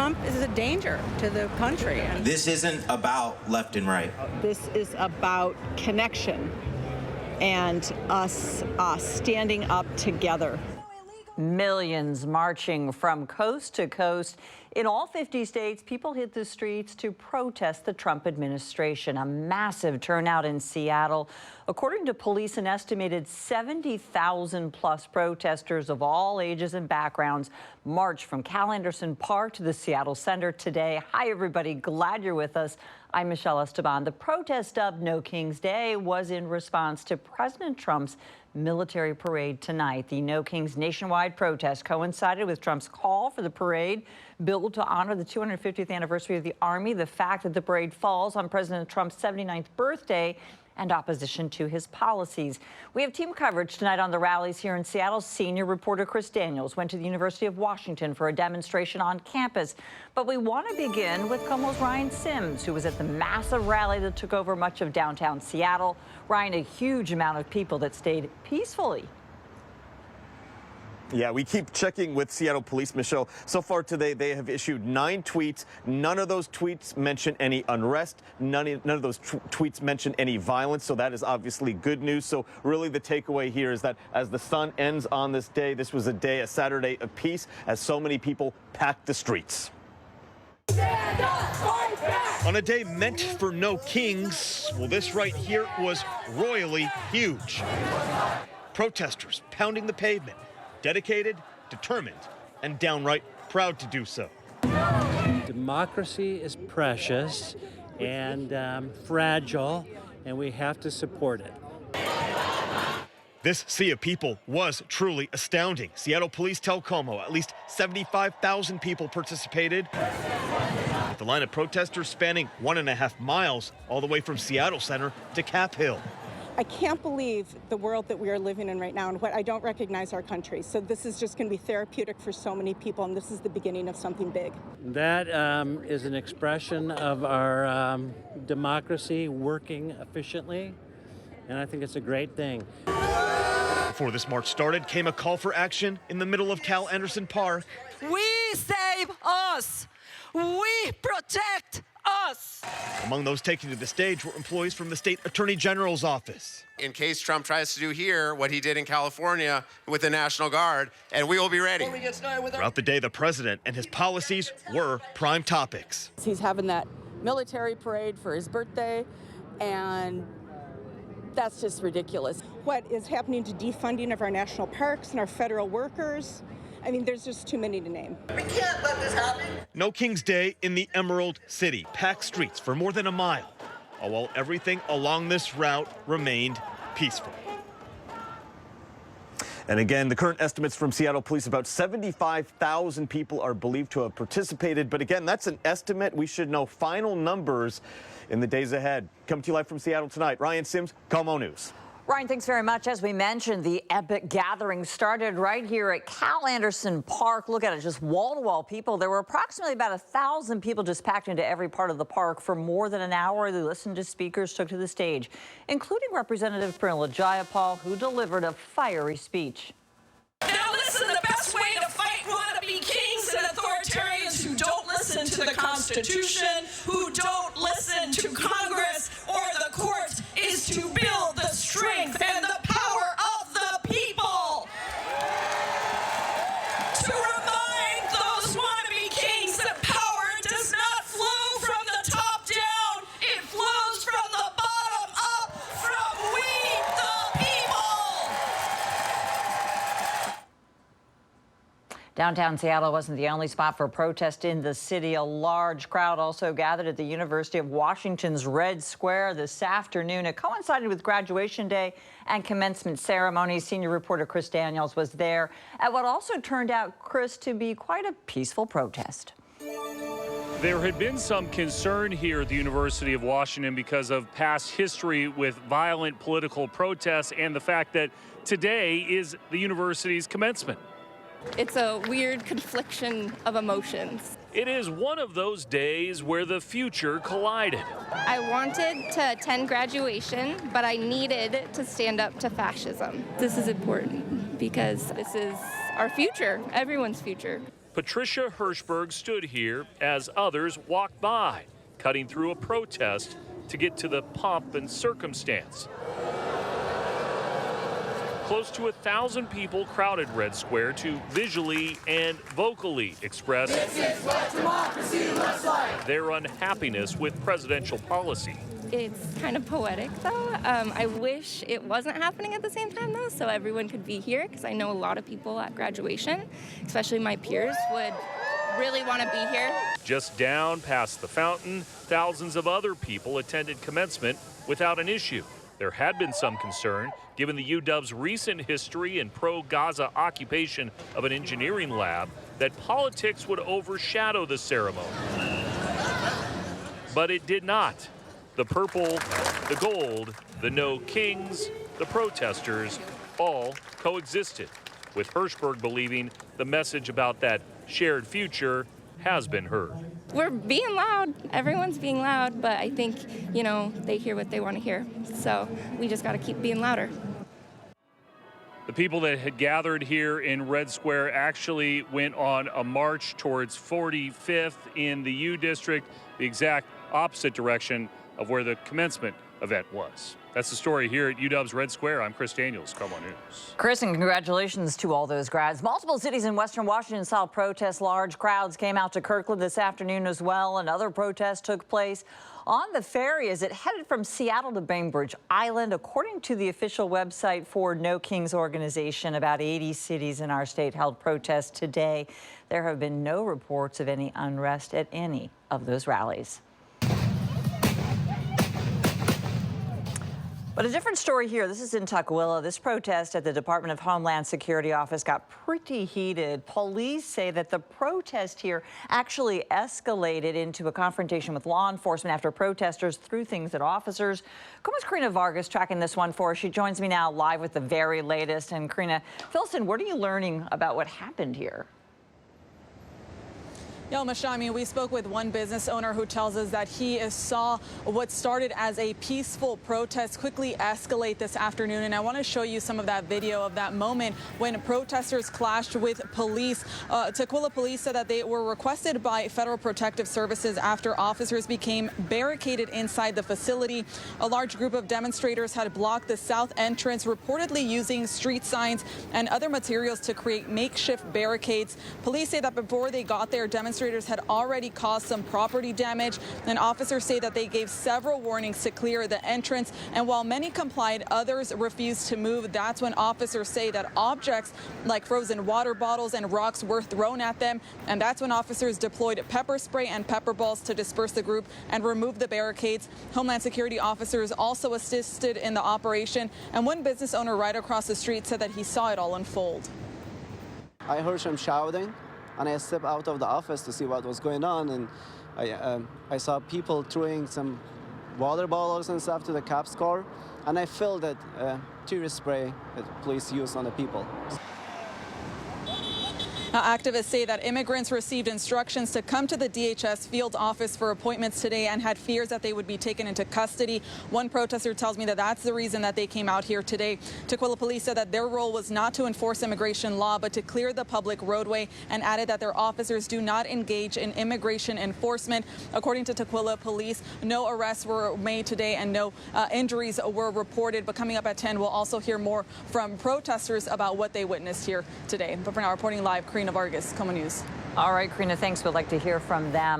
Trump is a danger to the country. And this isn't about left and right. This is about connection and us standing up together. Millions marching from coast to coast. In all 50 states, people hit the streets to protest the Trump administration. A massive turnout in Seattle. According to police, an estimated 70,000 plus protesters of all ages and backgrounds marched from Cal Anderson Park to the Seattle Center today. Hi, everybody. Glad you're with us. I'm Michelle Esteban. The protest of No Kings Day was in response to President Trump's military parade tonight. The No Kings nationwide protest coincided with Trump's call for the parade billed to honor the 250th anniversary of the Army. The fact that the parade falls on President Trump's 79th birthday and opposition to his policies. We have team coverage tonight on the rallies here in Seattle. Senior reporter Chris Daniels went to the University of Washington for a demonstration on campus. But we want to begin with KOMO's Ryan Sims, who was at the massive rally that took over much of downtown Seattle. Ryan, a huge amount of people that stayed peacefully. Yeah, we keep checking with Seattle Police, Michelle. So far today, they have issued 9 tweets. None of those tweets mention any unrest. None of those tweets mention any violence. So that is obviously good news. So really the takeaway here is that as the sun ends on this day, this was a Saturday of peace, as so many people packed the streets. Stand up, fight back! On a day meant for no kings, well, this right here was royally huge. Protesters pounding the pavement. Dedicated, determined, and downright proud to do so. Democracy is precious and fragile, and we have to support it. This sea of people was truly astounding. Seattle police tell KOMO at least 75,000 people participated. The line of protesters spanning 1.5 miles all the way from Seattle Center to Cap Hill. I can't believe the world that we are living in right now, and what I don't recognize our country. So this is just going to be therapeutic for so many people, and this is the beginning of something big. That is an expression of our democracy working efficiently, and I think it's a great thing. Before this march started came a call for action in the middle of Cal Anderson Park. We save us! We protect us! Among those taken to the stage were employees from the state attorney general's office. In case Trump tries to do here what he did in California with the National Guard, and we will be ready. Throughout the day, the president and his policies were prime topics. He's having that military parade for his birthday, and that's just ridiculous. What is happening to defunding of our national parks and our federal workers? I mean, there's just too many to name. We can't let this happen. No King's Day in the Emerald City. Packed streets for more than a mile, all while everything along this route remained peaceful. And again, the current estimates from Seattle Police, about 75,000 people are believed to have participated. But again, that's an estimate. We should know final numbers in the days ahead. Coming to you live from Seattle tonight, Ryan Sims, KOMO News. Ryan, thanks very much. As we mentioned, the epic gathering started right here at Cal Anderson Park. Look at it, just wall-to-wall people. There were approximately about 1,000 people just packed into every part of the park for more than an hour. They listened to speakers, took to the stage, including Representative Pramila Jayapal, who delivered a fiery speech. Now listen, the best way to fight wannabe kings and authoritarians who don't listen to the Constitution, who don't listen to Congress or the courts, is to build the strength and the power of the people. To remind those wannabe kings that power does not flow from the top down, it flows from the bottom up, from we the people. Downtown Seattle wasn't the only spot for protest in the city. A large crowd also gathered at the University of Washington's Red Square this afternoon. It coincided with graduation day and commencement ceremonies. Senior reporter Chris Daniels was there at what also turned out, Chris, to be quite a peaceful protest. There had been some concern here at the University of Washington because of past history with violent political protests and the fact that today is the university's commencement. It's a weird confliction of emotions. It is one of those days where the future collided. I wanted to attend graduation, but I needed to stand up to fascism. This is important because this is our future, everyone's future. Patricia Hirschberg stood here as others walked by, cutting through a protest to get to the pomp and circumstance. Close to 1,000 people crowded Red Square to visually and vocally express their unhappiness with presidential policy. It's kind of poetic, though. I wish it wasn't happening at the same time, though, so everyone could be here, because I know a lot of people at graduation, especially my peers, would really want to be here. Just down past the fountain, thousands of other people attended commencement without an issue. There had been some concern, given the UW's recent history and pro-Gaza occupation of an engineering lab, that politics would overshadow the ceremony. But it did not. The purple, the gold, the no kings, the protesters all coexisted, with Hirschberg believing the message about that shared future has been heard. We're being loud. Everyone's being loud, but I think, they hear what they want to hear. So we just got to keep being louder. The people that had gathered here in Red Square actually went on a march towards 45th in the U District, the exact opposite direction of where the commencement event was. That's the story here at UW's Red Square. I'm Chris Daniels, KOMO News. Chris, and congratulations to all those grads. Multiple cities in Western Washington saw protests. Large crowds came out to Kirkland this afternoon as well. Another protest took place on the ferry as it headed from Seattle to Bainbridge Island. According to the official website for No Kings organization, about 80 cities in our state held protests today. There have been no reports of any unrest at any of those rallies. But a different story here. This is in Tukwila. This protest at the Department of Homeland Security office got pretty heated. Police say that the protest here actually escalated into a confrontation with law enforcement after protesters threw things at officers. KOMO's Karina Vargas tracking this one for us. She joins me now live with the very latest. And Karina, fill us in, what are you learning about what happened here? Yeah, Mashami, we spoke with one business owner who tells us that he saw what started as a peaceful protest quickly escalate this afternoon. And I want to show you some of that video of that moment when protesters clashed with police. Tukwila police said that they were requested by Federal Protective Services after officers became barricaded inside the facility. A large group of demonstrators had blocked the south entrance, reportedly using street signs and other materials to create makeshift barricades. Police say that before they got there, demonstrators had already caused some property damage, and officers say that they gave several warnings to clear the entrance. And while many complied, others refused to move. That's when officers say that objects like frozen water bottles and rocks were thrown at them. And that's when officers deployed pepper spray and pepper balls to disperse the group and remove the barricades. Homeland Security officers also assisted in the operation. And one business owner right across the street said that he saw it all unfold. I heard some shouting, and I stepped out of the office to see what was going on, and I saw people throwing some water bottles and stuff to the cops' car, and I felt that tear spray that police used on the people. Now, activists say that immigrants received instructions to come to the DHS field office for appointments today and had fears that they would be taken into custody. One protester tells me that that's the reason that they came out here today. Tukwila police said that their role was not to enforce immigration law, but to clear the public roadway, and added that their officers do not engage in immigration enforcement. According to Tukwila police, no arrests were made today and no injuries were reported. But coming up at 10, we'll also hear more from protesters about what they witnessed here today. But for now, reporting live, Karina Vargas, KOMO News. All right, Karina, thanks. We'd like to hear from them.